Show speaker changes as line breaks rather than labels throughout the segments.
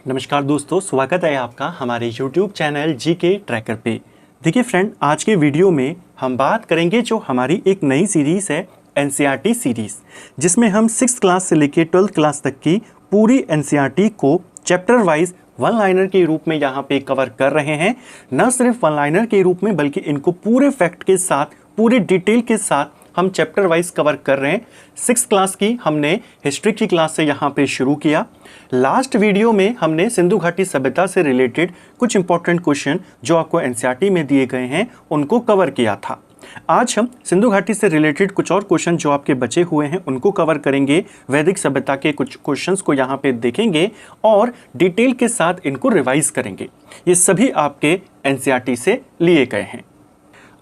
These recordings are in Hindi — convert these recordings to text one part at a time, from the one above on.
नमस्कार दोस्तों, स्वागत है आपका हमारे YouTube चैनल जीके ट्रैकर पे। देखिए फ्रेंड, आज के वीडियो में हम बात करेंगे जो हमारी एक नई सीरीज़ है एनसीईआरटी सीरीज़, जिसमें हम 6th क्लास से लेकर 12th क्लास तक की पूरी एनसीईआरटी को चैप्टर वाइज वन लाइनर के रूप में यहाँ पे कवर कर रहे हैं। न सिर्फ वन लाइनर के रूप में बल्कि इनको पूरे फैक्ट के साथ, पूरे डिटेल के साथ हम चैप्टर वाइज कवर कर रहे हैं। 6th क्लास की हमने हिस्ट्री की क्लास से यहाँ पे शुरू किया। लास्ट वीडियो में हमने सिंधु घाटी सभ्यता से रिलेटेड कुछ इंपॉर्टेंट क्वेश्चन जो आपको एनसीईआरटी में दिए गए हैं उनको कवर किया था। आज हम सिंधु घाटी से रिलेटेड कुछ और क्वेश्चन जो आपके बचे हुए हैं उनको कवर करेंगे। वैदिक सभ्यता के कुछ क्वेश्चंस को यहाँ पे देखेंगे और डिटेल के साथ इनको रिवाइज करेंगे। ये सभी आपके एनसीईआरटी से लिए गए हैं।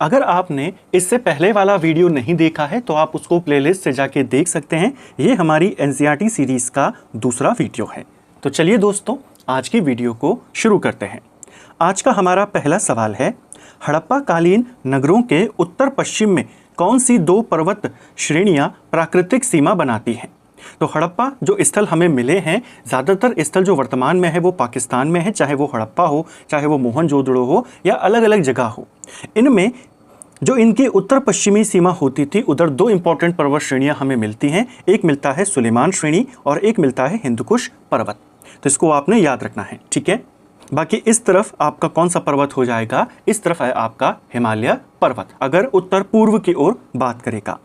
अगर आपने इससे पहले वाला वीडियो नहीं देखा है तो आप उसको प्लेलिस्ट से जाके देख सकते हैं। ये हमारी एनसीईआरटी सीरीज़ का दूसरा वीडियो है। तो चलिए दोस्तों, आज की वीडियो को शुरू करते हैं। आज का हमारा पहला सवाल है, हड़प्पा कालीन नगरों के उत्तर पश्चिम में कौन सी दो पर्वत श्रेणियां प्राकृतिक सीमा बनाती हैं? तो हड़प्पा जो स्थल हमें मिले हैं, ज़्यादातर स्थल जो वर्तमान में है वो पाकिस्तान में है, चाहे वो हड़प्पा हो, चाहे वो मोहनजोदड़ो हो या अलग अलग जगह हो। इनमें जो इनकी उत्तर पश्चिमी सीमा होती थी, उधर दो इंपॉर्टेंट पर्वत श्रेणियां हमें मिलती हैं। एक मिलता है सुलेमान श्रेणी और एक मिलता है हिंदुकुश पर्वत। तो इसको आपने याद रखना है, ठीक है। बाकी इस तरफ आपका कौन सा पर्वत हो जाएगा? इस तरफ है आपका हिमालय पर्वत, अगर उत्तर पूर्व की ओर बात करेगा।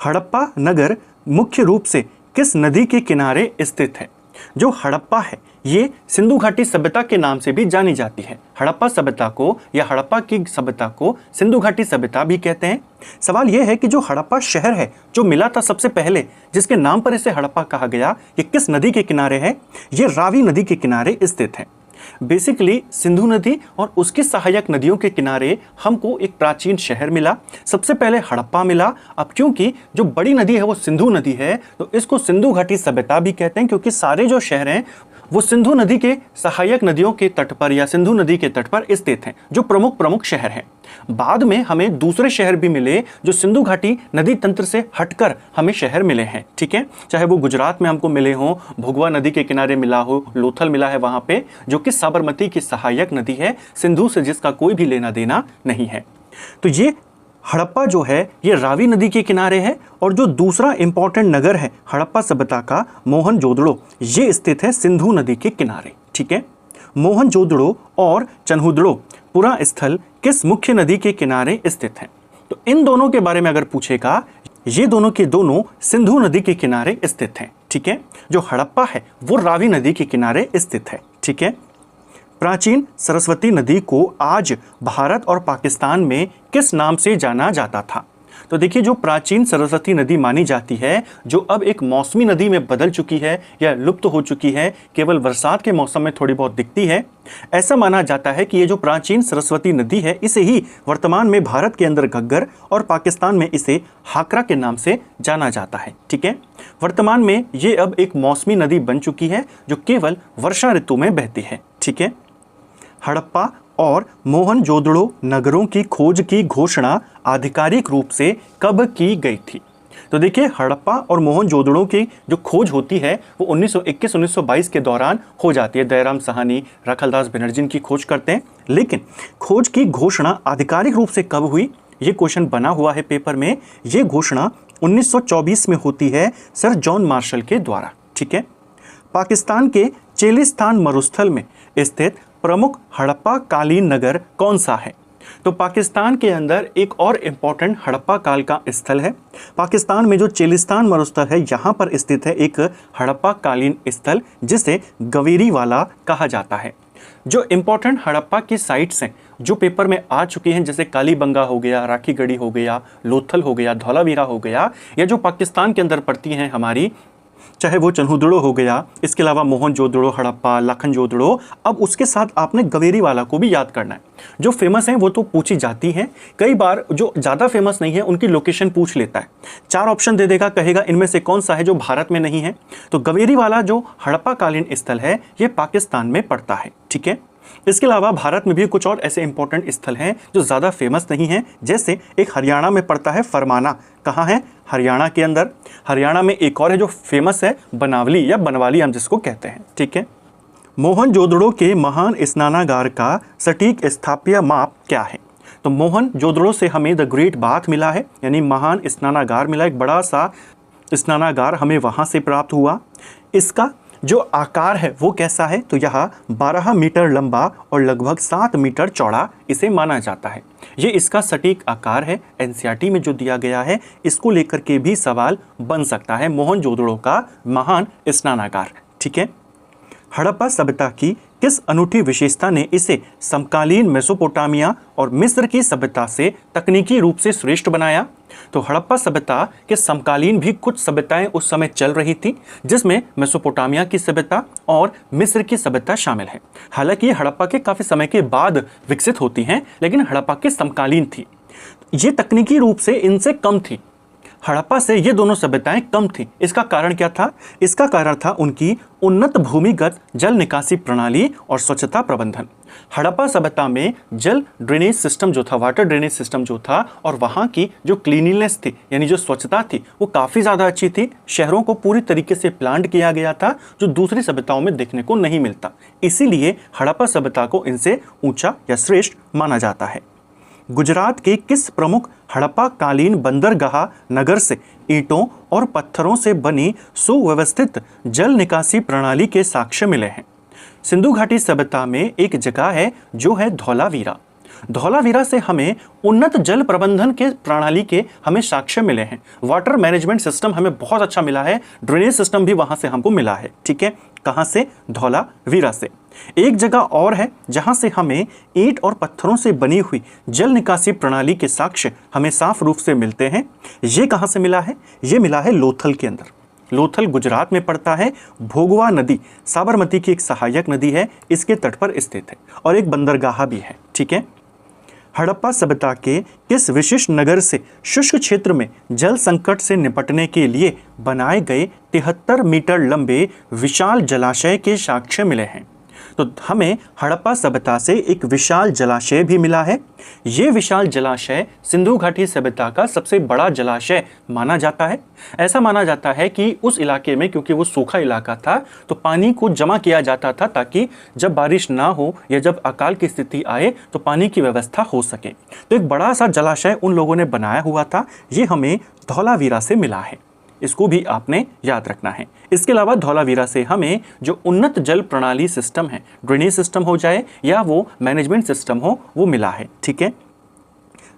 हड़प्पा नगर मुख्य रूप से किस नदी के किनारे स्थित है? जो हड़प्पा है ये सिंधु घाटी सभ्यता के नाम से भी जानी जाती है। हड़प्पा सभ्यता को या हड़प्पा की सभ्यता को सिंधु घाटी सभ्यता भी कहते हैं। सवाल यह है कि जो हड़प्पा शहर है जो मिला था सबसे पहले, जिसके नाम पर इसे हड़प्पा कहा गया, ये किस नदी के किनारे है? ये रावी नदी के किनारे स्थित है। बेसिकली सिंधु नदी और उसकी सहायक नदियों के किनारे हमको एक प्राचीन शहर मिला। सबसे पहले हड़प्पा मिला। अब क्योंकि जो बड़ी नदी है वो सिंधु नदी है तो इसको सिंधु घाटी सभ्यता भी कहते हैं, क्योंकि सारे जो शहर हैं वो सिंधु नदी के सहायक नदियों के तट पर या सिंधु नदी के तट पर स्थित हैं, जो प्रमुख शहर हैं। बाद में हमें दूसरे शहर भी मिले जो सिंधु घाटी नदी तंत्र से हटकर हमें शहर मिले हैं, ठीक है। चाहे वो गुजरात में हमको मिले हों, भुगवा नदी के किनारे मिला हो, लोथल मिला है वहाँ पे, जो कि साबरमती की सहायक नदी है, सिंधु से जिसका कोई भी लेना देना नहीं है। तो ये हड़प्पा जो है ये रावी नदी के किनारे है। और जो दूसरा इंपॉर्टेंट नगर है हड़प्पा सभ्यता का, मोहनजोदड़ो, ये स्थित है सिंधु नदी के किनारे, ठीक है। मोहनजोदड़ो और चन्हुदड़ो पुरा स्थल किस मुख्य नदी के किनारे स्थित है? तो इन दोनों के बारे में अगर पूछेगा, ये दोनों के दोनों सिंधु नदी के किनारे स्थित हैं, ठीक है। जो हड़प्पा है वो रावी नदी के किनारे स्थित है, ठीक है। प्राचीन सरस्वती नदी को आज भारत और पाकिस्तान में किस नाम से जाना जाता था? तो देखिए, जो प्राचीन सरस्वती नदी मानी जाती है, जो अब एक मौसमी नदी में बदल चुकी है या लुप्त हो चुकी है, केवल बरसात के मौसम में थोड़ी बहुत दिखती है, ऐसा माना जाता है कि ये जो प्राचीन सरस्वती नदी है इसे ही वर्तमान में भारत के अंदर घग्गर और पाकिस्तान में इसे हाकरा के नाम से जाना जाता है, ठीक है। वर्तमान में ये अब एक मौसमी नदी बन चुकी है जो केवल वर्षा ऋतु में बहती है, ठीक है। हड़प्पा और मोहनजोदड़ो नगरों की खोज की घोषणा आधिकारिक रूप से कब की गई थी? तो देखिए, हड़प्पा और मोहनजोदड़ो की जो खोज होती है वो 1921-1922 के दौरान हो जाती है। दयाराम साहनी, रखलदास बनर्जी इनकी खोज करते हैं, लेकिन खोज की घोषणा आधिकारिक रूप से कब हुई, ये क्वेश्चन बना हुआ है पेपर में। ये घोषणा 1924 में होती है सर जॉन मार्शल के द्वारा, ठीक है। पाकिस्तान के चेलिस्तान मरुस्थल में स्थित प्रमुख हड़प्पा कालीन नगर कौन सा है? तो पाकिस्तान के अंदर एक और इम्पॉर्टेंट हड़प्पा काल का स्थल है। पाकिस्तान में जो चेलिस्तान मरुस्थल है यहाँ पर स्थित है एक हड़प्पा कालीन स्थल जिसे गवेरी वाला कहा जाता है। जो इम्पॉर्टेंट हड़प्पा की साइट्स हैं जो पेपर में आ चुकी हैं, जैसे कालीबंगा हो गया, राखीगढ़ी हो गया, लोथल हो गया, धौलावीरा हो गया, या जो पाकिस्तान के अंदर पड़ती हैं हमारी, चाहे वो चन्हुदड़ो हो गया, इसके अलावा मोहनजोदड़ो, हड़प्पा, लखनजोदड़ो, अब उसके साथ आपने गवेरी वाला को भी याद करना है। जो फेमस हैं वो तो पूछी जाती हैं, कई बार जो ज़्यादा फेमस नहीं है उनकी लोकेशन पूछ लेता है। 4 ऑप्शन दे देगा, कहेगा इनमें से कौन सा है जो भारत में नहीं है। तो गवेरी वाला जो हड़प्पा कालीन स्थल है ये पाकिस्तान में पड़ता है, ठीक है। इसके अलावा भारत में भी कुछ और ऐसे इंपॉर्टेंट स्थल हैं जो ज़्यादा फेमस नहीं हैं, जैसे एक हरियाणा में पड़ता है फरमाना। कहाँ है? हरियाणा के अंदर। हरियाणा में एक और है जो फेमस है, बनावली या बनवाली हम जिसको कहते हैं, ठीक है। मोहनजोदड़ो के महान स्नानागार का सटीक स्थापत्य माप क्या है? तो मोहनजोदड़ो से हमें द ग्रेट बाथ मिला है, यानी महान स्नानागार मिला, एक बड़ा सा स्नानागार हमें वहाँ से प्राप्त हुआ। इसका जो आकार है वो कैसा है? तो यह 12 मीटर लंबा और लगभग 7 मीटर चौड़ा इसे माना जाता है। ये इसका सटीक आकार है। एनसीईआरटी में जो दिया गया है इसको लेकर के भी सवाल बन सकता है, मोहनजोदड़ो का महान स्नानागार। ठीक है। हड़प्पा सभ्यता की किस अनूठी विशेषता ने इसे समकालीन मेसोपोटामिया और मिस्र की सभ्यता से तकनीकी रूप से श्रेष्ठ बनाया? तो हड़प्पा सभ्यता के समकालीन भी कुछ सभ्यताएं उस समय चल रही थी, जिसमें मेसोपोटामिया की सभ्यता और मिस्र की सभ्यता शामिल है। हालांकि ये हड़प्पा के काफी समय के बाद विकसित होती हैं, लेकिन हड़प्पा के समकालीन थी। ये तकनीकी रूप से इनसे कम थी। हड़प्पा से ये दोनों सभ्यताएं कम थी। इसका कारण क्या था? इसका कारण था उनकी उन्नत भूमिगत जल निकासी प्रणाली और स्वच्छता प्रबंधन। हड़प्पा सभ्यता में जल ड्रेनेज सिस्टम जो था, वाटर ड्रेनेज सिस्टम जो था, और वहाँ की जो क्लीनिनेस थी, यानी जो स्वच्छता थी, वो काफ़ी ज़्यादा अच्छी थी। शहरों को पूरी तरीके से प्लांट किया गया था, जो दूसरी सभ्यताओं में देखने को नहीं मिलता। इसीलिए हड़प्पा सभ्यता को इनसे ऊंचा या श्रेष्ठ माना जाता है। गुजरात के किस प्रमुख हड़प्पा कालीन बंदरगाह नगर से ईंटों और पत्थरों से बनी सुव्यवस्थित जल निकासी प्रणाली के साक्ष्य मिले हैं? सिंधु घाटी सभ्यता में एक जगह है जो है धौलावीरा। धौलावीरा से हमें उन्नत जल प्रबंधन के प्रणाली के हमें साक्ष्य मिले हैं। वाटर मैनेजमेंट सिस्टम हमें बहुत अच्छा मिला है, ड्रेनेज सिस्टम भी वहां से हमको मिला है। ठीक है। कहां से? धौलावीरा से। एक जगह और है जहां से हमें ईंट और पत्थरों से बनी हुई जल निकासी प्रणाली के साक्ष्य हमें साफ रूप से मिलते हैं। ये कहां से मिला है? ये मिला है लोथल के अंदर। लोथल गुजरात में पड़ता है। भोगवा नदी साबरमती की एक सहायक नदी है, इसके तट पर स्थित है, और एक बंदरगाह भी है। ठीक है। हड़प्पा सभ्यता के किस विशिष्ट नगर से शुष्क क्षेत्र में जल संकट से निपटने के लिए बनाए गए 73 मीटर लंबे विशाल जलाशय के साक्ष्य मिले हैं? तो हमें हड़प्पा सभ्यता से एक विशाल जलाशय भी मिला है। ये विशाल जलाशय सिंधु घाटी सभ्यता का सबसे बड़ा जलाशय माना जाता है। ऐसा माना जाता है कि उस इलाके में, क्योंकि वो सूखा इलाका था, तो पानी को जमा किया जाता था ताकि जब बारिश ना हो या जब अकाल की स्थिति आए तो पानी की व्यवस्था हो सके। तो एक बड़ा सा जलाशय उन लोगों ने बनाया हुआ था। ये हमें धौलावीरा से मिला है। इसको भी आपने याद रखना है। इसके अलावा धौलावीरा से हमें जो उन्नत जल प्रणाली सिस्टम है, ड्रेनेज सिस्टम हो जाए या वो मैनेजमेंट सिस्टम हो, वो मिला है। ठीक है।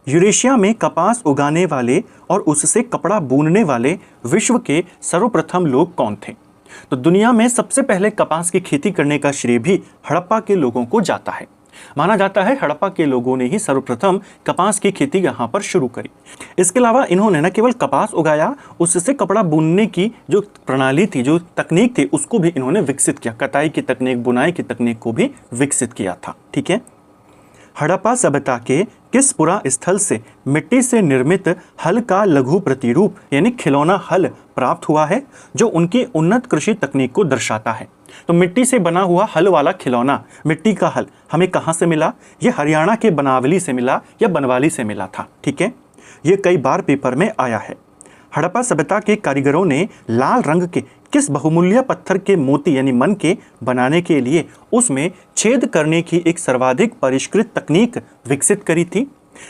यूरेशिया में कपास उगाने वाले और उससे कपड़ा बुनने वाले विश्व के सर्वप्रथम लोग कौन थे? तो दुनिया में सबसे पहले कपास की खेती करने का श्रेय भी हड़प्पा के लोगों को जाता है। माना जाता है हड़प्पा के लोगों ने ही सर्वप्रथम कपास की खेती यहाँ पर शुरू करी। इसके अलावा इन्होंने न केवल कपास उगाया, उससे कपड़ा बुनने की जो प्रणाली थी, जो तकनीक थी, उसको भी इन्होंने विकसित किया। कताई की तकनीक, बुनाई की तकनीक को भी विकसित किया था। ठीक है। हड़प्पा सभ्यता के किस पुरा स्थल से मिट्टी से निर्मित हल का लघु प्रतिरूप यानी खिलौना हल प्राप्त हुआ है, जो उनकी उन्नत कृषि तकनीक को दर्शाता है? तो मिट्टी से बना हुआ हल वाला खिलौना, मिट्टी का हल, हमें कहाँ से मिला? ये हरियाणा के बनावली से मिला या बनवाली से मिला था। ठीक है। ये कई बार पेपर में आया है। हड़प्पा सभ्यता के कारीगरों ने लाल रंग के किस बहुमूल्य पत्थर के मोती यानी मन के बनाने के लिए उसमें छेद करने की एक सर्वाधिक परिष्कृत तकनीक विकसित करी थी?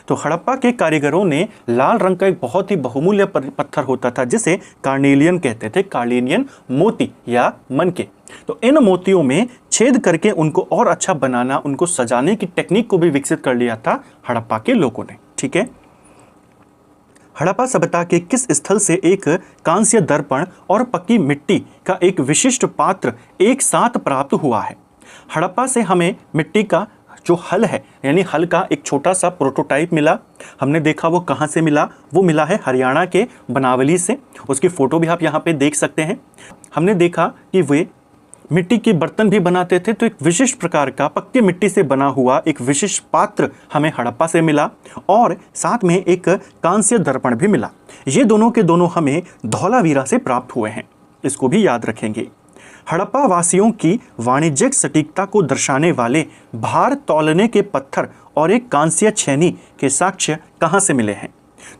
तो हड़प्पा के कारीगरों ने लाल रंग का एक बहुत ही बहुमूल्य पत्थर होता था जिसे कार्नेलियन कहते थे, कार्नेलियन मोती या मन के। तो इन मोतियों में छेद करके उनको और अच्छा बनाना, उनको सजाने की टेक्निक को भी विकसित कर लिया था हड़प्पा के लोगों ने। ठीक है। हड़प्पा सभ्यता के किस स्थल से एक कांस्य दर्पण और पक्की मिट्टी का एक विशिष्ट पात्र एक साथ प्राप्त हुआ है? हड़प्पा से हमें मिट्टी का जो हल है, यानी हल का एक छोटा सा प्रोटोटाइप मिला। हमने देखा वो कहाँ से मिला? वो मिला है हरियाणा के बनावली से। उसकी फ़ोटो भी आप यहाँ पे देख सकते हैं। हमने देखा कि वे मिट्टी के बर्तन भी बनाते थे, तो एक विशिष्ट प्रकार का पक्के मिट्टी से बना हुआ एक विशिष्ट पात्र हमें हड़प्पा से मिला, और साथ में एक कांस्य दर्पण भी मिला। ये दोनों के दोनों हमें धौलावीरा से प्राप्त हुए हैं। इसको भी याद रखेंगे। हड़प्पा वासियों की वाणिज्यिक सटीकता को दर्शाने वाले भार तौलने के पत्थर और एक कांस्य छेनी के साक्ष्य कहाँ से मिले हैं?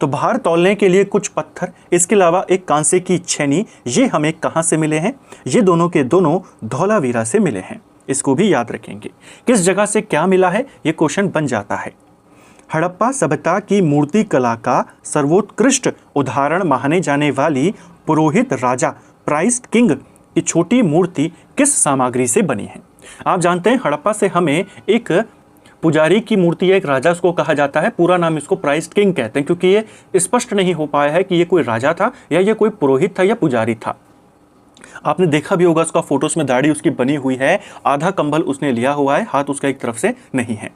तो भार तौलने के लिए कुछ पत्थर, इसके अलावा एक कांसे की छेनी, ये हमें कहाँ से मिले हैं? ये दोनों के दोनों धौलावीरा से मिले हैं। इसको भी याद रखेंगे। किस जगह से क्या मिला है, ये क्वेश्चन बन जाता है। हड़प्पा सभ्यता की मूर्ति कला का सर्वोत्कृष्ट उदाहरण माने जाने वाली पुरोहित राजा प्राइस्ट किंग की छोटी मूर्ति किस सामग्री से बनी है? आप जानते हैं हड़प्पा से हमें एक पुजारी की मूर्ति है, एक राजा उसको कहा जाता है, पूरा नाम इसको प्राइस्ट किंग कहते हैं, क्योंकि ये स्पष्ट नहीं हो पाया है कि ये कोई राजा था या ये कोई पुरोहित था या पुजारी था। आपने देखा भी होगा उसका फोटोज में दाढ़ी उसकी बनी हुई है, आधा कंबल उसने लिया हुआ है, हाथ उसका एक तरफ से नहीं है।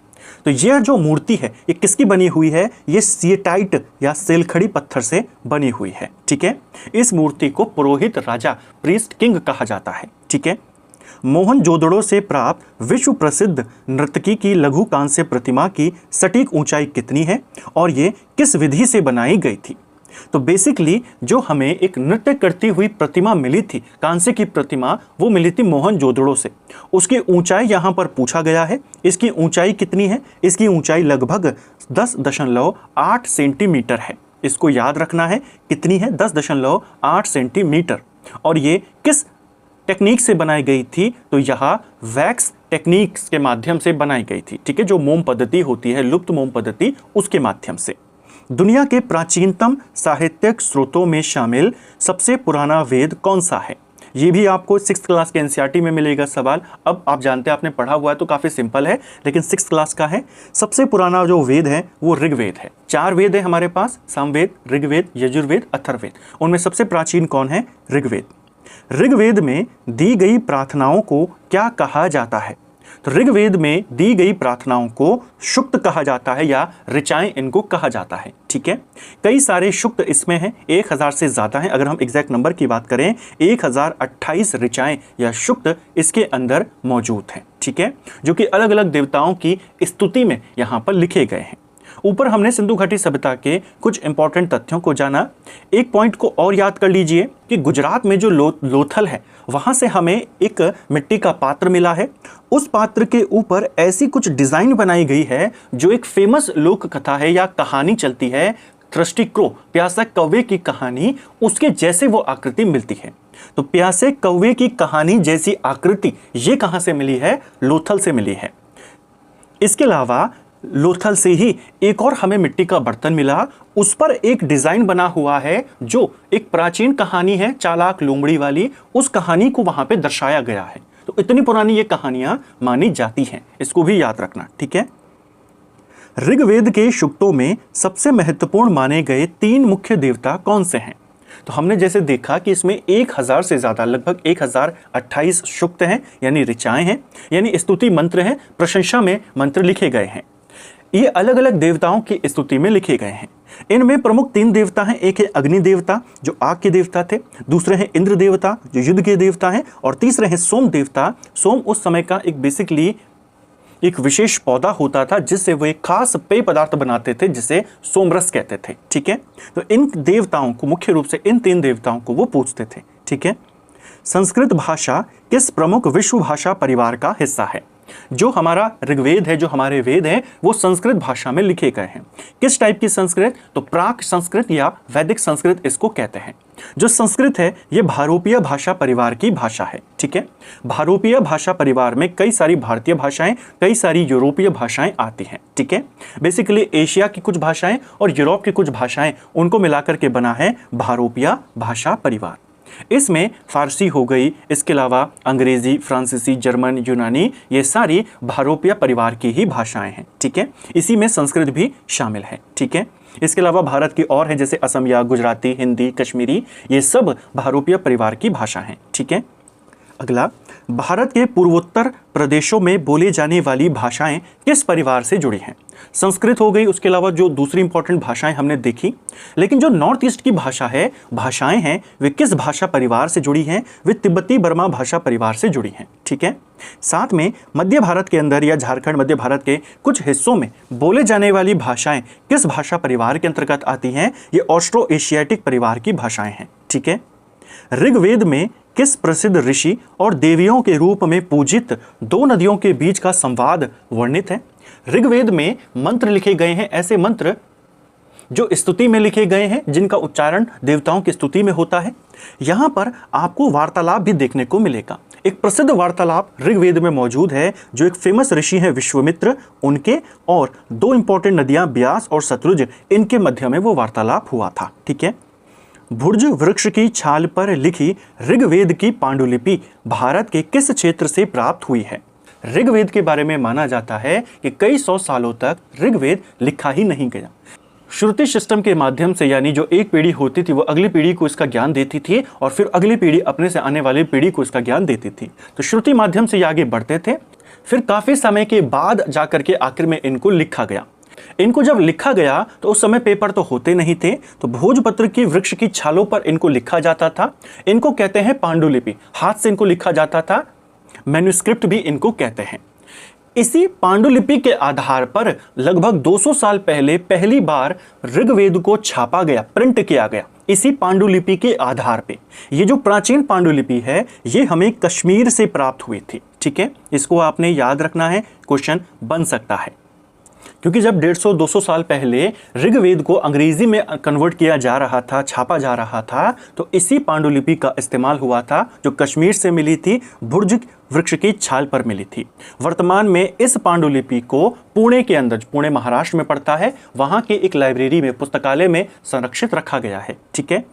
तो यह जो मूर्ति है ये किसकी बनी हुई है? ये सिएटाइट या सेलखड़ी पत्थर से बनी हुई है। ठीक है, इस मूर्ति को पुरोहित राजा प्रीस्ट किंग कहा जाता है। ठीक है, मोहनजोदड़ो से प्राप्त विश्व प्रसिद्ध नर्तकी की लघु कांस्य प्रतिमा की सटीक ऊंचाई कितनी है और ये किस विधि से बनाई गई थी? तो बेसिकली जो हमें एक नृत्य करती हुई प्रतिमा मिली थी, कांस्य की प्रतिमा, वो मिली थी मोहनजोदड़ो से। उसकी ऊंचाई यहाँ पर पूछा गया है। इसकी ऊंचाई कितनी है? इसकी ऊंचाई लगभग 10.8 सेंटीमीटर है। इसको याद रखना है, कितनी है? 10.8 सेंटीमीटर। और ये किस टेक्निक से बनाई गई थी? तो यह वैक्स टेक्निक्स के माध्यम से बनाई गई थी। ठीक है, जो मोम पद्धति होती है, लुप्त मोम पद्धति, उसके माध्यम से। दुनिया के प्राचीनतम साहित्यिक स्रोतों में शामिल सबसे पुराना वेद कौन सा है? ये भी आपको 6th क्लास के एनसीईआरटी में मिलेगा सवाल। अब आप जानते हैं, आपने पढ़ा हुआ है तो काफ़ी सिंपल है, लेकिन 6th क्लास का है। सबसे पुराना जो वेद है वो ऋग्वेद है। 4 वेद है हमारे पास, सामवेद, ऋग्वेद, यजुर्वेद, अथर्ववेद। उनमें सबसे प्राचीन कौन है? ऋग्वेद। ऋग्वेद में दी गई प्रार्थनाओं को क्या कहा जाता है? तो ऋग्वेद में दी गई प्रार्थनाओं को शुक्त कहा जाता है या ऋचाएं इनको कहा जाता है। ठीक है, कई सारे शुक्त इसमें हैं, 1000 से ज़्यादा हैं। अगर हम एग्जैक्ट नंबर की बात करें, 1028 ऋचाएं या शुक्त इसके अंदर मौजूद हैं। ठीक है, जो कि अलग अलग देवताओं की स्तुति में यहाँ पर लिखे गए हैं। ऊपर हमने सिंधु घाटी सभ्यता के कुछ इंपॉर्टेंट तथ्यों को जाना। एक पॉइंट को और याद कर लीजिए कि गुजरात में जो लोथल है, वहाँ से हमें एक मिट्टी का पात्र मिला है। उस पात्र के ऊपर ऐसी कुछ डिज़ाइन बनाई गई है जो एक फेमस लोक कथा है या कहानी चलती है, थ्रस्टी क्रो, प्यासे कौवे की कहानी, उसके जैसे वो आकृति मिलती है। तो प्यासे कौवे की कहानी जैसी आकृति ये कहाँ से मिली है? लोथल से मिली है। इसके अलावा लोथल से ही एक और हमें मिट्टी का बर्तन मिला, उस पर एक डिजाइन बना हुआ है जो एक प्राचीन कहानी है, चालाक लोमड़ी वाली, उस कहानी को वहां पे दर्शाया गया है। तो इतनी पुरानी ये कहानियां मानी जाती हैं, इसको भी याद रखना। ठीक है, ऋग्वेद के सूक्तों में सबसे महत्वपूर्ण माने गए 3 मुख्य देवता कौन से हैं? तो हमने जैसे देखा कि इसमें 1000 से ज़्यादा, लगभग 1028 सूक्त हैं, यानी ऋचाएं हैं, यानी स्तुति मंत्र हैं, प्रशंसा में मंत्र लिखे गए हैं। ये अलग अलग देवताओं की स्तुति में लिखे गए हैं। इनमें प्रमुख 3 देवता हैं। एक है अग्नि देवता जो आग के देवता थे, दूसरे हैं इंद्र देवता जो युद्ध के देवता हैं, और तीसरे हैं सोम देवता। सोम उस समय का एक बेसिकली एक विशेष पौधा होता था जिससे वो एक खास पेय पदार्थ बनाते थे जिसे सोमरस कहते थे। ठीक है, तो इन देवताओं को, मुख्य रूप से इन 3 देवताओं को वो पूजते थे। ठीक है, संस्कृत भाषा किस प्रमुख विश्व भाषा परिवार का हिस्सा है? जो हमारा ऋग्वेद है, जो हमारे वेद हैं, वो संस्कृत भाषा में लिखे गए हैं। किस टाइप की संस्कृत? तो प्राक संस्कृत या वैदिक संस्कृत इसको कहते हैं। जो संस्कृत है ये भारोपीय भाषा परिवार की भाषा है। ठीक है, भारोपीय भाषा परिवार में कई सारी भारतीय भाषाएं, कई सारी यूरोपीय भाषाएं आती हैं। ठीक है, बेसिकली एशिया की कुछ भाषाएं और यूरोप की कुछ भाषाएं, उनको मिलाकर के बना है भारोपीय भाषा परिवार। इसमें फारसी हो गई, इसके अलावा अंग्रेजी, फ्रांसीसी, जर्मन, यूनानी, ये सारी भारोपीय परिवार की ही भाषाएं हैं। ठीक है, इसी में संस्कृत भी शामिल है। ठीक है, इसके अलावा भारत की और है जैसे असमिया, गुजराती, हिंदी, कश्मीरी, ये सब भारोपीय परिवार की भाषा हैं। ठीक है, अगला, भारत के पूर्वोत्तर प्रदेशों में बोले जाने वाली भाषाएं किस परिवार से जुड़ी हैं? संस्कृत हो गई, उसके अलावा जो दूसरी इंपॉर्टेंट भाषाएं हमने देखी, लेकिन जो नॉर्थ ईस्ट की भाषाएं हैं वे किस भाषा परिवार से जुड़ी हैं? वे तिब्बती बर्मा भाषा परिवार से जुड़ी हैं। ठीक है, साथ में मध्य भारत के अंदर या झारखंड, मध्य भारत के कुछ हिस्सों में बोले जाने वाली भाषाएं किस भाषा परिवार के अंतर्गत आती हैं? ये ऑस्ट्रो एशियाटिक परिवार की भाषाएं हैं। ठीक है, ऋग्वेद में किस प्रसिद्ध ऋषि और देवियों के रूप में पूजित 2 नदियों के बीच का संवाद वर्णित है? ऋग्वेद में मंत्र लिखे गए हैं, ऐसे मंत्र जो स्तुति में लिखे गए हैं, जिनका उच्चारण देवताओं की स्तुति में होता है। यहाँ पर आपको वार्तालाप भी देखने को मिलेगा। एक प्रसिद्ध वार्तालाप ऋग्वेद में मौजूद है, जो एक फेमस ऋषि हैं विश्वामित्र, उनके और दो इंपॉर्टेंट नदियां ब्यास और सतलुज, इनके मध्य में वो वार्तालाप हुआ था। ठीक है। भुर्ज वृक्ष की छाल पर लिखी ऋग्वेद की पांडुलिपि भारत के किस क्षेत्र से प्राप्त हुई है? ऋग्वेद के बारे में माना जाता है कि कई सौ सालों तक ऋग्वेद लिखा ही नहीं गया। श्रुति सिस्टम के माध्यम से, यानी जो एक पीढ़ी होती थी वो अगली पीढ़ी को इसका ज्ञान देती थी और फिर अगली पीढ़ी अपने से आने वाली पीढ़ी को इसका ज्ञान देती थी। तो श्रुति माध्यम से ये आगे बढ़ते थे, फिर काफी समय के बाद जाकर के आखिर में इनको लिखा गया। इनको जब लिखा गया तो उस समय पेपर तो होते नहीं थे, तो भोजपत्र की वृक्ष की छालों पर इनको लिखा जाता था। इनको कहते हैं पांडुलिपि, हाथ से इनको लिखा जाता था, मैन्युस्क्रिप्ट भी इनको कहते हैं। इसी पांडुलिपि के आधार पर लगभग 200 साल पहले पहली बार ऋग्वेद को छापा गया, प्रिंट किया गया, इसी पांडुलिपि के आधार पे। ये जो प्राचीन पांडुलिपि है ये हमें कश्मीर से प्राप्त हुई थी। ठीक है, इसको आपने याद रखना है, क्वेश्चन बन सकता है। क्योंकि जब 150-200 साल पहले ऋग्वेद को अंग्रेजी में कन्वर्ट किया जा रहा था, छापा जा रहा था, तो इसी पांडुलिपि का इस्तेमाल हुआ था जो कश्मीर से मिली थी, भुर्ज वृक्ष की छाल पर मिली थी। वर्तमान में इस पांडुलिपि को पुणे के अंदर, पुणे महाराष्ट्र में पड़ता है, वहां के एक लाइब्रेरी में, पुस्तकालय में संरक्षित रखा गया है। ठीक है।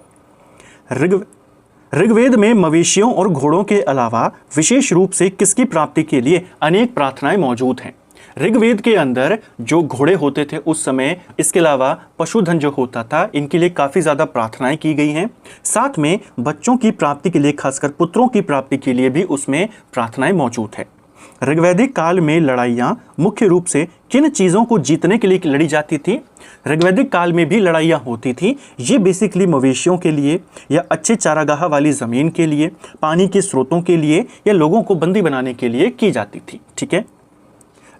ऋग्वेद में मवेशियों और घोड़ों के अलावा विशेष रूप से किसकी प्राप्ति के लिए अनेक प्रार्थनाएं मौजूद हैं? ऋग्वेद के अंदर जो घोड़े होते थे उस समय, इसके अलावा पशुधन जो होता था, इनके लिए काफ़ी ज़्यादा प्रार्थनाएं की गई हैं। साथ में बच्चों की प्राप्ति के लिए, खासकर पुत्रों की प्राप्ति के लिए भी उसमें प्रार्थनाएं मौजूद है। ऋग्वैदिक काल में लड़ाइयाँ मुख्य रूप से किन चीज़ों को जीतने के लिए लड़ी जाती थी? ऋग्वैदिक काल में भी लड़ाइयाँ होती थी। ये बेसिकली मवेशियों के लिए, या अच्छे चारागाह वाली ज़मीन के लिए, पानी के स्रोतों के लिए, या लोगों को बंदी बनाने के लिए की जाती थी। ठीक है।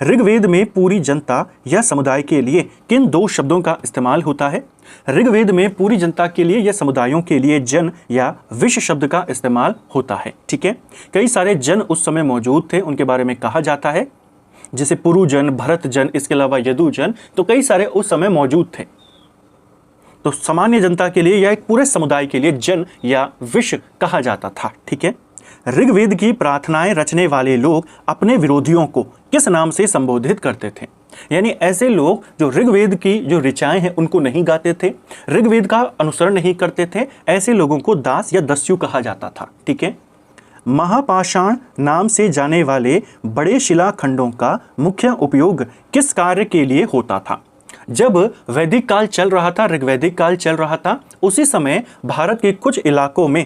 ऋग्वेद में पूरी जनता या समुदाय के लिए किन दो शब्दों का इस्तेमाल होता है? ऋग्वेद में पूरी जनता के लिए या समुदायों के लिए जन या विश्व शब्द का इस्तेमाल होता है। ठीक है। कई सारे जन उस समय मौजूद थे, उनके बारे में कहा जाता है, जैसे पुरुजन, भरत जन, इसके अलावा यदुजन, तो कई सारे उस समय मौजूद थे। तो सामान्य जनता के लिए या एक पूरे समुदाय के लिए जन या विश्व कहा जाता था। ठीक है। ऋग्वेद की प्रार्थनाएं रचने वाले लोग अपने विरोधियों को किस नाम से संबोधित करते थे? यानी ऐसे लोग जो ऋग्वेद की जो ऋचाएं हैं उनको नहीं गाते थे, ऋग्वेद का अनुसरण नहीं करते थे, ऐसे लोगों को दास या दस्यु कहा जाता था। ठीक है। महापाषाण नाम से जाने वाले बड़े शिलाखंडों का मुख्य उपयोग किस कार्य के लिए होता था? जब वैदिक काल चल रहा था, ऋग्वैदिक काल चल रहा था, उसी समय भारत के कुछ इलाकों में,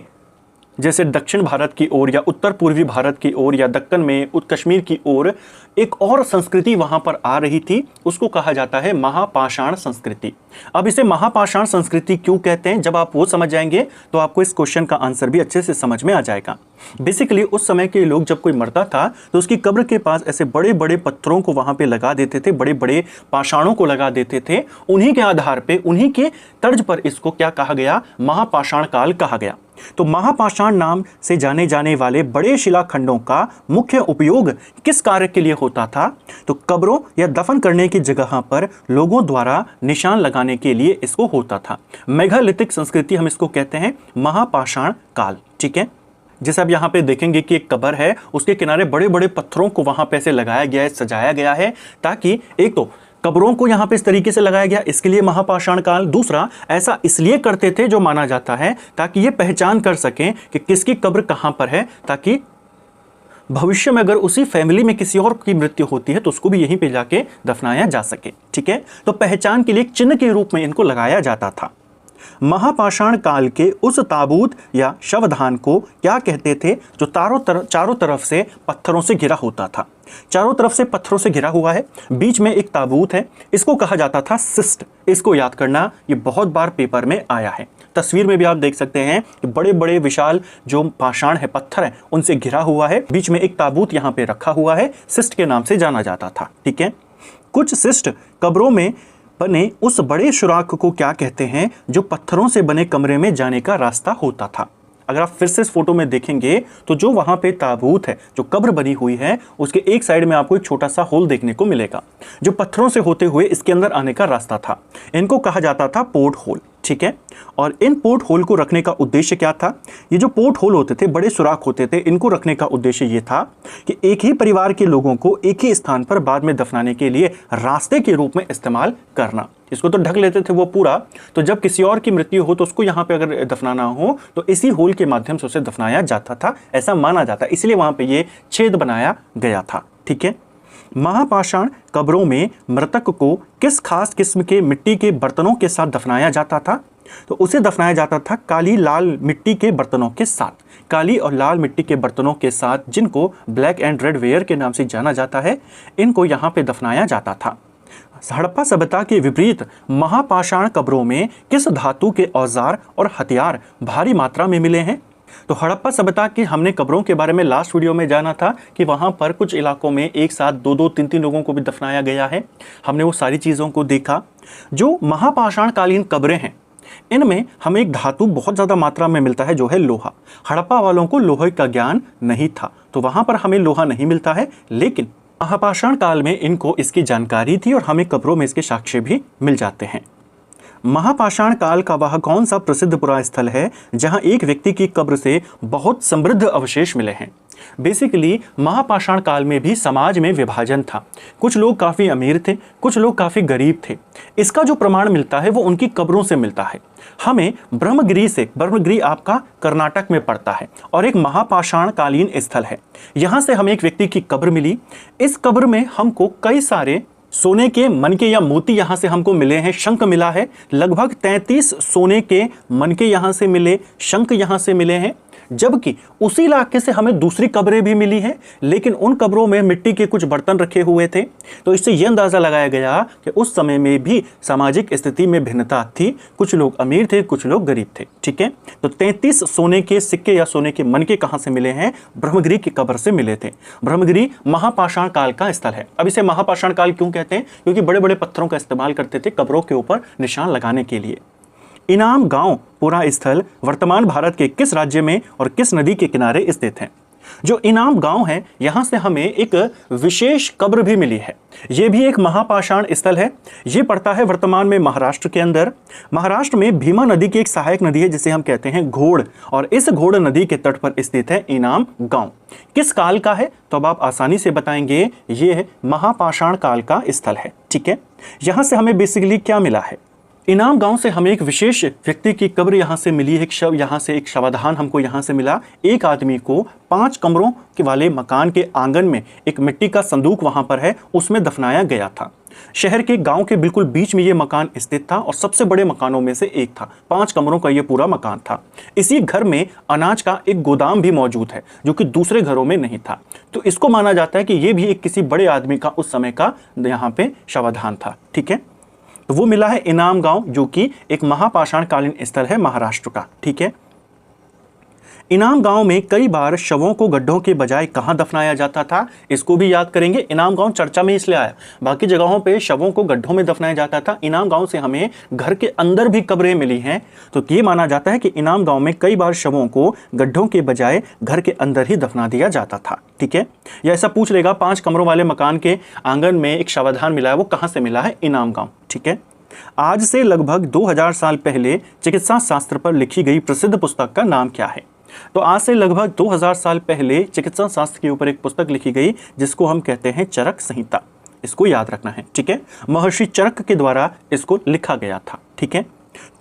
जैसे दक्षिण भारत की ओर या उत्तर पूर्वी भारत की ओर या दक्कन में कश्मीर की ओर, एक और संस्कृति वहां पर आ रही थी, उसको कहा जाता है महापाषाण संस्कृति। अब इसे महापाषाण संस्कृति क्यों कहते हैं, जब आप वो समझ जाएंगे तो आपको इस क्वेश्चन का आंसर भी अच्छे से समझ में आ जाएगा। बेसिकली उस समय के लोग जब कोई मरता था तो उसकी कब्र के पास ऐसे बड़े बड़े पत्थरों को वहां पे लगा देते थे, बड़े बड़े पाषाणों को लगा देते थे। उन्हीं के आधार पे, उन्हीं के तर्ज पर इसको क्या कहा गया? महापाषाण काल कहा गया। तो महापाषाण नाम से जाने जाने वाले बड़े शिलाखंडों का मुख्य उपयोग किस कार्य के लिए होता था? तो कब्रों या दफन करने की जगह पर लोगों द्वारा निशान लगाने के लिए इसको होता था। मेगालिथिक संस्कृति हम इसको कहते हैं, महापाषाण काल। ठीक है। जैसे आप यहाँ पे देखेंगे कि एक कब्र है, उसके किनारे बड़े बड़े पत्थरों को वहां पे ऐसे लगाया गया है, सजाया गया है, ताकि एक तो कब्रों को यहाँ पे इस तरीके से लगाया गया, इसके लिए महापाषाण काल। दूसरा, ऐसा इसलिए करते थे जो माना जाता है ताकि ये पहचान कर सकें कि किसकी कब्र कहाँ पर है, ताकि भविष्य में अगर उसी फैमिली में किसी और की मृत्यु होती है तो उसको भी यहीं पे जाके दफनाया जा सके। ठीक है। तो पहचान के लिए एक चिन्ह के रूप में इनको लगाया जाता था। महापाषाण काल के उस ताबूत या शवधान को क्या कहते थे जो चारों तरफ से पत्थरों से घिरा होता था? चारों तरफ से पत्थरों से घिरा हुआ है, बीच में एक ताबूत है, इसको कहा जाता था सिस्ट। इसको याद करना, ये बहुत बार पेपर में आया है। तस्वीर में भी आप देख सकते हैं कि बड़े बड़े विशाल जो पाषाण है, पत्थर है, उनसे घिरा हुआ है, बीच में एक ताबूत यहाँ पे रखा हुआ है, सिस्ट के नाम से जाना जाता था। ठीक है। कुछ सिस्ट कब्रों में बने उस बड़े सुराख को क्या कहते हैं जो पत्थरों से बने कमरे में जाने का रास्ता होता था? अगर आप फिर से इस फोटो में देखेंगे तो जो वहां पे ताबूत है, जो कब्र बनी हुई है, उसके एक साइड में आपको एक छोटा सा होल देखने को मिलेगा जो पत्थरों से होते हुए इसके अंदर आने का रास्ता था। इनको कहा जाता था पोर्ट होल। ठीक है। और इन पोर्ट होल को रखने का उद्देश्य क्या था? ये जो पोर्ट होल होते थे, बड़े सुराख होते थे, इनको रखने का उद्देश्य ये था कि एक ही परिवार के लोगों को एक ही स्थान पर बाद में दफनाने के लिए रास्ते के रूप में इस्तेमाल करना। इसको तो ढक लेते थे वो पूरा, तो जब किसी और की मृत्यु हो तो उसको यहाँ पे अगर दफनाना हो तो इसी होल के माध्यम से उसे दफनाया जाता था, ऐसा माना जाता, इसलिए वहां पे ये छेद बनाया गया था। ठीक है। महापाषाण कब्रों में मृतक को किस खास किस्म के मिट्टी के बर्तनों के साथ दफनाया जाता था? तो उसे दफनाया जाता था काली लाल मिट्टी के बर्तनों के साथ, काली और लाल मिट्टी के बर्तनों के साथ, जिनको ब्लैक एंड रेड वेयर के नाम से जाना जाता है, इनको यहाँ पे दफनाया जाता था। हड़प्पा सभ्यता के विपरीत महापाषाण कब्रों में किस धातु के औजार और हथियार भारी मात्रा में मिले हैं? तो हड़प्पा सभ्यता की हमने कब्रों के बारे में लास्ट वीडियो में जाना था कि वहां पर कुछ इलाकों में एक साथ दो दो तीन तीन लोगों को भी दफनाया गया है। हमने वो सारी चीज़ों को देखा। जो महापाषाण कालीन कब्रें हैं, इनमें हमें एक धातु बहुत ज़्यादा मात्रा में मिलता है, जो है लोहा। हड़प्पा वालों को लोहे का ज्ञान नहीं था, तो वहाँ पर हमें लोहा नहीं मिलता है, लेकिन महापाषाण काल में इनको इसकी जानकारी थी और हमें कब्रों में इसके साक्ष्य भी मिल जाते हैं। महापाषाण काल का वह कौन सा प्रसिद्ध पुरा स्थल है जहां एक व्यक्ति की कब्र से बहुत समृद्ध अवशेष मिले हैं? बेसिकली महापाषाण काल में भी समाज में विभाजन था। कुछ लोग काफ़ी अमीर थे, कुछ लोग काफ़ी गरीब थे। इसका जो प्रमाण मिलता है वो उनकी कब्रों से मिलता है। हमें ब्रह्मगिरी से, ब्रह्मगिरी आपका कर्नाटक में पड़ता है और एक महापाषाण कालीन स्थल है। यहाँ से हमें एक व्यक्ति की कब्र मिली। इस कब्र में हमको कई सारे सोने के मनके या मोती यहाँ से हमको मिले हैं, शंख मिला है। लगभग 33 सोने के मनके यहाँ से मिले, शंख यहाँ से मिले हैं। जबकि उसी इलाके से हमें दूसरी कब्रें भी मिली हैं, लेकिन उन कब्रों में मिट्टी के कुछ बर्तन रखे हुए थे। तो इससे यह अंदाज़ा लगाया गया कि उस समय में भी सामाजिक स्थिति में भिन्नता थी। कुछ लोग अमीर थे, कुछ लोग गरीब थे। ठीक है। तो 33 सोने के सिक्के या सोने के मनके कहाँ से मिले हैं? ब्रह्मगिरी की कब्र से मिले थे। ब्रह्मगिरी महापाषाण काल का स्थल है। अब इसे महापाषाण काल क्यों कहते हैं? क्योंकि बड़े बड़े पत्थरों का इस्तेमाल करते थे कब्रों के ऊपर निशान लगाने के लिए। इनाम गांव पुरा स्थल वर्तमान भारत के किस राज्य में और किस नदी के किनारे स्थित है? जो इनाम गांव है, यहां से हमें एक विशेष कब्र भी मिली है। यह भी एक महापाषाण स्थल है। यह पड़ता है वर्तमान में महाराष्ट्र के अंदर। महाराष्ट्र में भीमा नदी की एक सहायक नदी है जिसे हम कहते हैं घोड़, और इस घोड़ नदी के तट पर स्थित है इनाम गांव। किस काल का है? तो अब आप आसानी से बताएंगे, यह महापाषाण काल का स्थल है। ठीक है। यहां से हमें बेसिकली क्या मिला है? इनाम गांव से हमें एक विशेष व्यक्ति की कब्र यहाँ से मिली है। एक शव यहाँ से, एक शवाधान हमको यहाँ से मिला। एक आदमी को 5 कमरों के वाले मकान के आंगन में एक मिट्टी का संदूक वहाँ पर है, उसमें दफनाया गया था। शहर के गांव के बिल्कुल बीच में ये मकान स्थित था और सबसे बड़े मकानों में से एक था। 5 कमरों का ये पूरा मकान था। इसी घर में अनाज का एक गोदाम भी मौजूद है, जो कि दूसरे घरों में नहीं था। तो इसको माना जाता है कि ये भी एक किसी बड़े आदमी का उस समय का यहाँ पे शवाधान था। ठीक है। तो वो मिला है इनाम गांव, जो कि एक महापाषाण कालीन स्थल है महाराष्ट्र का। ठीक है। इनाम गांव में कई बार शवों को गड्ढों के बजाय कहां दफनाया जाता था? इसको भी याद करेंगे। इनाम गांव चर्चा में इसलिए आया, बाकी जगहों पे शवों को गड्ढों में दफनाया जाता था। इनाम गांव से हमें घर के अंदर भी कब्रें मिली हैं, तो ये माना जाता है कि इनाम गांव में कई बार शवों को गड्ढों के बजाय घर के अंदर ही दफना दिया जाता था। ठीक है। या ऐसा पूछ लेगा, 5 कमरों वाले मकान के आंगन में एक शवाधान मिला है, वो कहाँ से मिला है? इनाम गाँव। ठीक है। आज से लगभग 2000 साल पहले चिकित्सा शास्त्र पर लिखी गई प्रसिद्ध पुस्तक का नाम क्या है? तो आज से लगभग 2000 साल पहले चिकित्सा शास्त्र के ऊपर एक पुस्तक लिखी गई जिसको हम कहते हैं चरक संहिता। इसको याद रखना है। ठीक है। महर्षि चरक के द्वारा इसको लिखा गया था। ठीक है।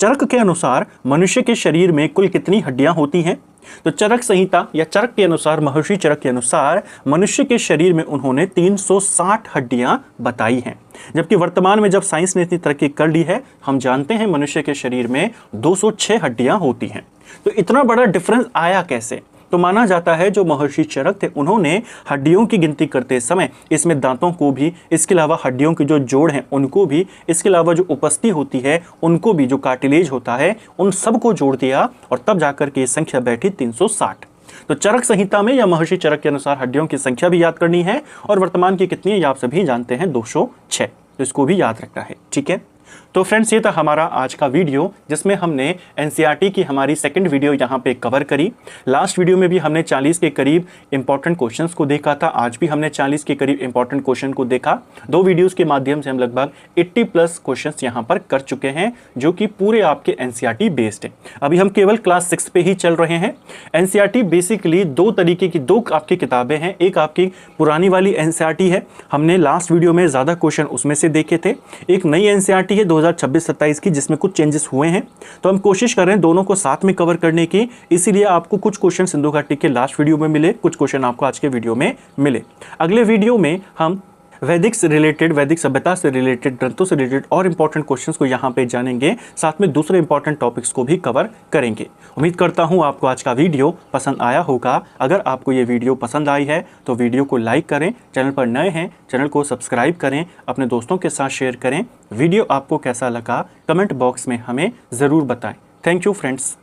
चरक के अनुसार मनुष्य के शरीर में कुल कितनी हड्डियां होती हैं? तो चरक संहिता या चरक के अनुसार, महर्षि चरक के अनुसार मनुष्य के शरीर में उन्होंने 360 हड्डियां बताई हैं। जबकि वर्तमान में जब साइंस ने इतनी तरक्की कर ली है, हम जानते हैं मनुष्य के शरीर में 206 हड्डियां होती हैं। तो इतना बड़ा डिफरेंस आया कैसे? तो माना जाता है जो महर्षि चरक थे, उन्होंने हड्डियों की गिनती करते समय इसमें दांतों को भी, इसके अलावा हड्डियों के जो जोड़ हैं उनको भी, इसके अलावा जो उपस्थि होती है उनको भी, जो कार्टिलेज होता है उन सबको जोड़ दिया और तब जाकर के ये संख्या बैठी 360। तो चरक संहिता में या महर्षि चरक के अनुसार हड्डियों की संख्या भी याद करनी है, और वर्तमान की कितनी है ये आप सभी जानते हैं, 206। तो इसको भी याद रखना है। ठीक है। तो फ्रेंड्स ये था हमारा आज का वीडियो जिसमें हमने एनसीईआरटी की हमारी सेकंड वीडियो यहाँ पे कवर करी। लास्ट वीडियो में भी हमने 40 के करीब इंपॉर्टेंट क्वेश्चंस को देखा था, आज भी हमने 40 के करीब इंपॉर्टेंट क्वेश्चन को देखा। 2 वीडियोस के माध्यम से हम लगभग 80 प्लस क्वेश्चंस यहाँ पर कर चुके हैं जो कि पूरे आपके एनसीईआरटी बेस्ड है। अभी हम केवल क्लास 6 पे ही चल रहे हैं। एनसीईआरटी बेसिकली 2 तरीके की 2 आपकी किताबें हैं। एक आपकी पुरानी वाली एनसीईआरटी है, हमने लास्ट वीडियो में ज़्यादा क्वेश्चन उसमें से देखे थे। एक नई एनसीईआरटी है 2026-27 की जिसमें कुछ चेंजेस हुए हैं, तो हम कोशिश कर रहे हैं दोनों को साथ में कवर करने की। इसीलिए आपको कुछ क्वेश्चन सिंधु घाटी के लास्ट वीडियो में मिले, कुछ क्वेश्चन आपको आज के वीडियो में मिले। अगले वीडियो में हम वैदिक से रिलेटेड, वैदिक सभ्यता से रिलेटेड, ग्रंथों से रिलेटेड और इंपॉर्टेंट क्वेश्चंस को यहाँ पे जानेंगे, साथ में दूसरे इंपॉर्टेंट टॉपिक्स को भी कवर करेंगे। उम्मीद करता हूँ आपको आज का वीडियो पसंद आया होगा। अगर आपको ये वीडियो पसंद आई है तो वीडियो को लाइक करें, चैनल पर नए हैं चैनल को सब्सक्राइब करें, अपने दोस्तों के साथ शेयर करें। वीडियो आपको कैसा लगा कमेंट बॉक्स में हमें ज़रूर बताएं। Thank you friends.